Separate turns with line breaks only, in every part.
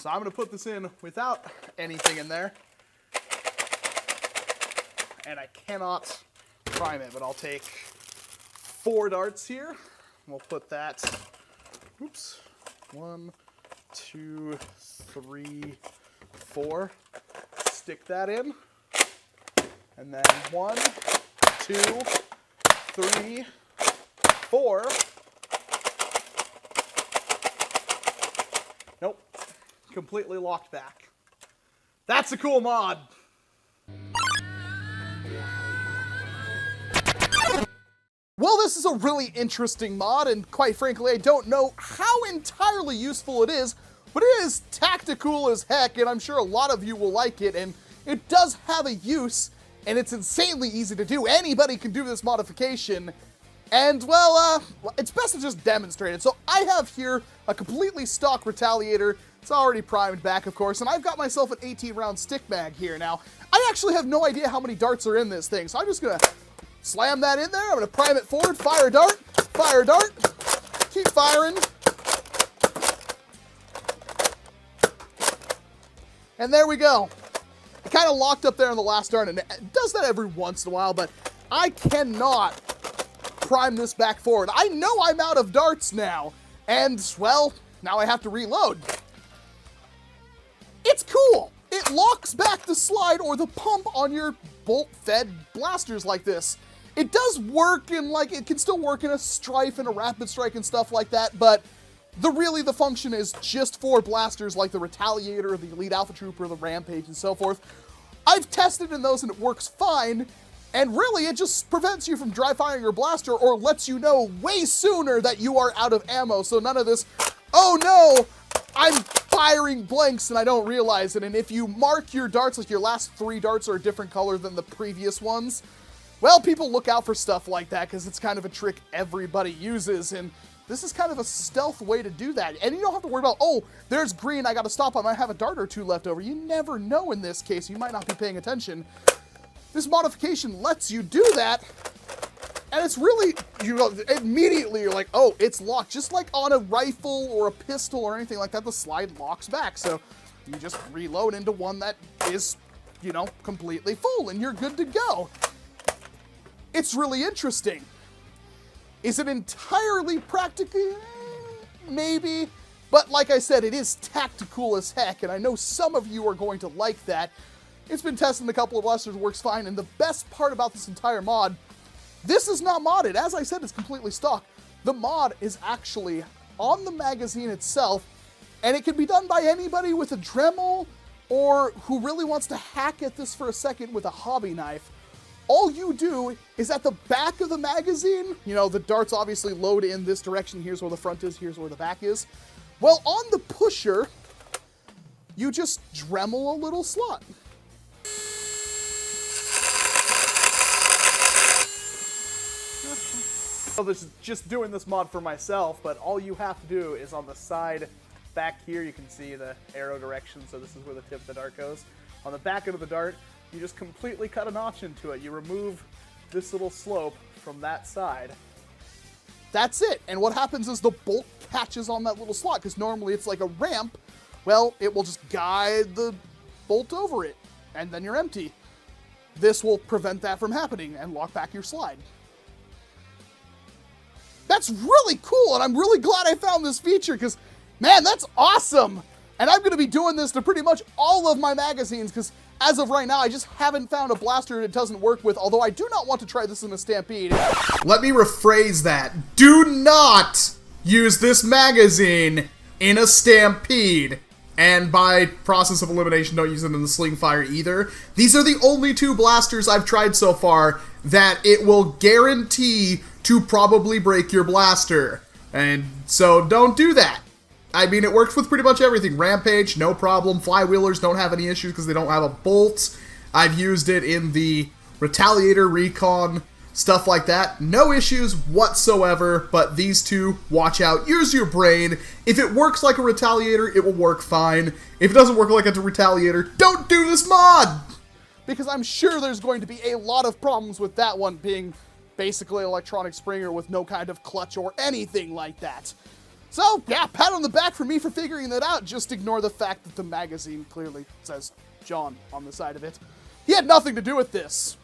So I'm going to put this in without anything in there. And I cannot prime it, but I'll take 4 darts here. We'll put that, oops, 1, 2, 3, 4. Stick that in. And then 1, 2, 3, 4. Nope. Completely locked back. That's a cool mod. Well, this is a really interesting mod, and quite frankly, I don't know how entirely useful it is, but it is tactical as heck, and I'm sure a lot of you will like it, and it does have a use, and it's insanely easy to do. Anybody can do this modification, and, well, it's best to just demonstrate it. So I have here a completely stock Retaliator. It's already primed back, of course, and I've got myself an 18-round stick mag here. Now, I actually have no idea how many darts are in this thing, so I'm just going to slam that in there. I'm going to prime it forward, fire dart, keep firing. And there we go. It kind of locked up there in the last dart, and it does that every once in a while, but I cannot prime this back forward. I know I'm out of darts now, and, well, now I have to reload. It's cool. It locks back the slide or the pump on your bolt-fed blasters like this. It does work in, like, it can still work in a Strife and a Rapid Strike and stuff like that, but the function is just for blasters like the Retaliator, the Elite Alpha Trooper, the Rampage, and so forth. I've tested in those and it works fine, and really it just prevents you from dry firing your blaster or lets you know way sooner that you are out of ammo, so none of this, oh no, I'm firing blanks and I don't realize it. And if you mark your darts, like your last 3 darts are a different color than the previous ones, well, people look out for stuff like that because it's kind of a trick everybody uses, and this is kind of a stealth way to do that. And you don't have to worry about, oh, there's green, I gotta stop, I might have a dart or 2 left over. You never know in this case, you might not be paying attention. This modification lets you do that, and it's really, you know, immediately you're like, oh, it's locked. Just like on a rifle or a pistol or anything like that, the slide locks back. So you just reload into one that is, you know, completely full, and you're good to go. It's really interesting. Is it entirely practical? Maybe. But like I said, it is tactical as heck, and I know some of you are going to like that. It's been tested in a couple of blasters, works fine, and the best part about this entire mod, this is not modded. As I said, it's completely stock. The mod is actually on the magazine itself, and it can be done by anybody with a Dremel or who really wants to hack at this for a second with a hobby knife. All you do is at the back of the magazine, you know, the darts obviously load in this direction. Here's where the front is, here's where the back is. Well, on the pusher, you just Dremel a little slot. So this is just doing this mod for myself, but all you have to do is on the side back here, you can see the arrow direction, so this is where the tip of the dart goes. On the back end of the dart, you just completely cut a notch into it. You remove this little slope from that side. That's it. And what happens is the bolt catches on that little slot, because normally it's like a ramp. Well, it will just guide the bolt over it, and then you're empty. This will prevent that from happening and lock back your slide. That's really cool, and I'm really glad I found this feature, because, man, that's awesome. And I'm going to be doing this to pretty much all of my magazines, because as of right now, I just haven't found a blaster it doesn't work with, although I do not want to try this in a Stampede. Let me rephrase that. Do not use this magazine in a Stampede. And by process of elimination, don't use it in the Slingfire either. These are the only 2 blasters I've tried so far that it will guarantee to probably break your blaster. And so don't do that. I mean, it works with pretty much everything. Rampage, no problem. Flywheelers don't have any issues because they don't have a bolt. I've used it in the Retaliator, Recon, stuff like that. No issues whatsoever, but these 2, watch out. Use your brain. If it works like a Retaliator, it will work fine. If it doesn't work like a Retaliator, don't do this mod! Because I'm sure there's going to be a lot of problems with that one being basically an electronic Springer with no kind of clutch or anything like that. So, yeah, pat on the back for me for figuring that out. Just ignore the fact that the magazine clearly says John on the side of it. He had nothing to do with this.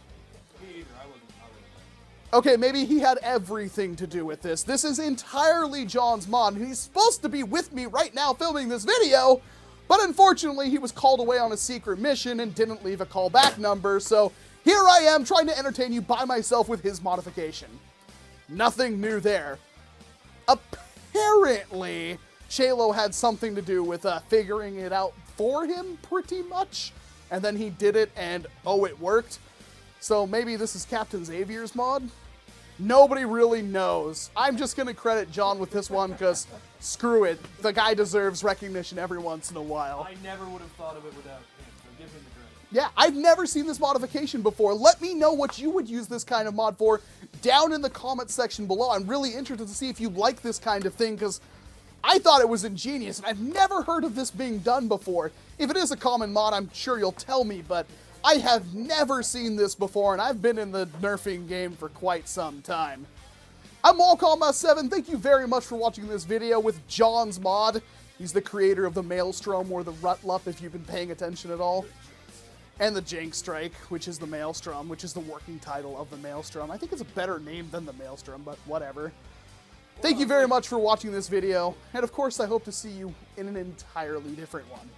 Me either. I wasn't.
Okay, maybe he had everything to do with this. This is entirely John's mod, and he's supposed to be with me right now filming this video, but unfortunately he was called away on a secret mission and didn't leave a callback number, so here I am trying to entertain you by myself with his modification. Nothing new there. Apparently, Chelo had something to do with figuring it out for him, pretty much, and then he did it, and oh, it worked. So maybe this is Captain Xavier's mod? Nobody really knows. I'm just going to credit John with this one because screw it. The guy deserves recognition every once in a while.
I never would have thought of it without him, so give him the credit.
Yeah, I've never seen this modification before. Let me know what you would use this kind of mod for down in the comment section below. I'm really interested to see if you like this kind of thing because I thought it was ingenious and I've never heard of this being done before. If it is a common mod, I'm sure you'll tell me, but I have never seen this before, and I've been in the nerfing game for quite some time. I'm Walcom S7. Thank you very much for watching this video with John's mod. He's the creator of the Maelstrom, or the Rutlup, if you've been paying attention at all. And the Jank Strike, which is the Maelstrom, which is the working title of the Maelstrom. I think it's a better name than the Maelstrom, but whatever. Thank you very much for watching this video, and of course I hope to see you in an entirely different one.